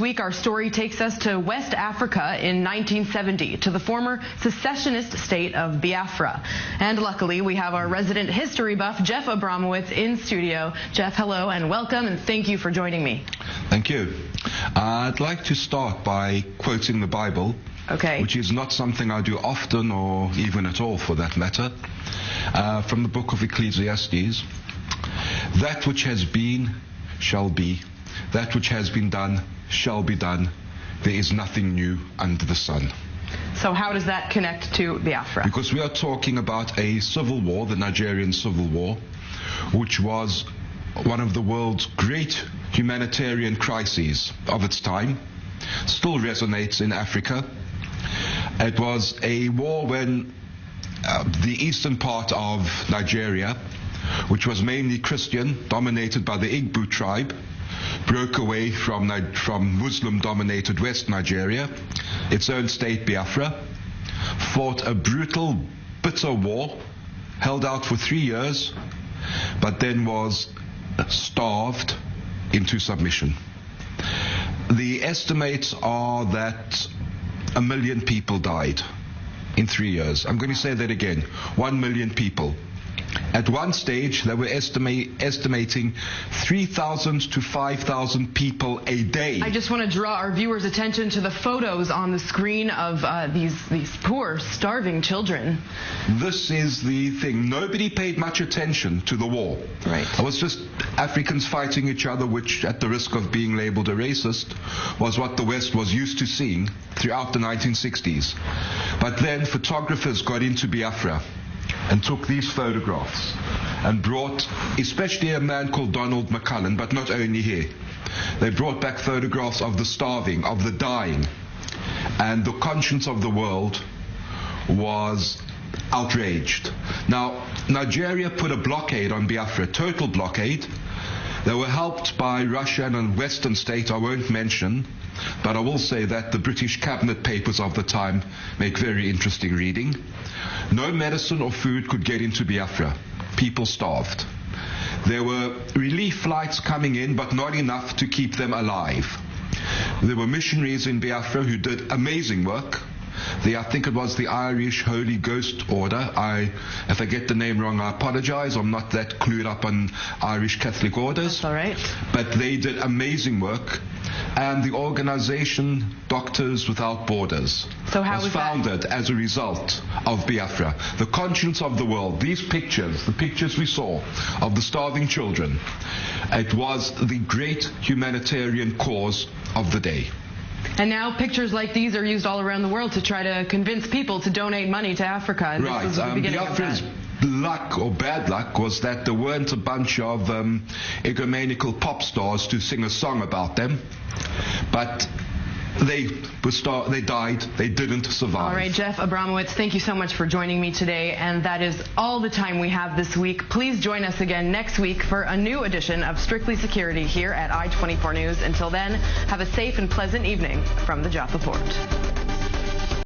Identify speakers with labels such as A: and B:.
A: week, our story takes us to West Africa in 1970, to the former secessionist state of Biafra. And luckily, we have our resident history buff, Jeff Abramowitz, in studio. Jeff, hello and welcome, and thank you for joining me.
B: Thank you. I'd like to start by quoting the Bible, which is not something I do often or even at all for that matter, from the book of Ecclesiastes. That which has been shall be. That which has been done shall be done. There is nothing new under the sun.
A: So how does that connect to Biafra?
B: Because we are talking about a civil war, the Nigerian Civil War, which was one of the world's great humanitarian crises of its time. Still resonates in Africa. It was a war when the eastern part of Nigeria, which was mainly Christian, dominated by the Igbo tribe, broke away from Muslim-dominated West Nigeria, its own state Biafra, fought a brutal, bitter war, held out for 3 years, but then was starved into submission. The estimates are that 1 million people died in 3 years. I'm going to say that again, 1 million people. At one stage, they were estimating 3,000 to 5,000 people a day.
A: I just want to draw our viewers' attention to the photos on the screen of these poor, starving children.
B: This is the thing. Nobody paid much attention to the war.
A: Right.
B: It was just Africans fighting each other, which, at the risk of being labeled a racist, was what the West was used to seeing throughout the 1960s. But then photographers got into Biafra and took these photographs and brought, especially a man called Donald McCullum, but not only here, they brought back photographs of the starving, of the dying, and the conscience of the world was outraged. Now, Nigeria put a blockade on Biafra, total blockade. They were helped by Russia and a Western state I won't mention, but I will say that the British cabinet papers of the time make very interesting reading. No medicine or food could get into Biafra. People starved. There were relief flights coming in, but not enough to keep them alive. There were missionaries in Biafra who did amazing work. I think it was the Irish Holy Ghost Order. If I get the name wrong, I apologize. I'm not that clued up on Irish Catholic orders.
A: That's all right.
B: But they did amazing work. And the organization Doctors Without Borders was founded as a result of Biafra. The conscience of the world. These pictures, the pictures we saw of the starving children, it was the great humanitarian cause of the day.
A: And now pictures like these are used all around the world to try to convince people to donate money to Africa. And
B: right.
A: This was the beginning
B: Biafra's
A: of that.
B: Luck or bad luck was that there weren't a bunch of egomaniacal pop stars to sing a song about them. But they died. They didn't survive.
A: All right, Jeff Abramowitz, thank you so much for joining me today. And that is all the time we have this week. Please join us again next week for a new edition of Strictly Security here at I-24 News. Until then, have a safe and pleasant evening from the Joppa Port.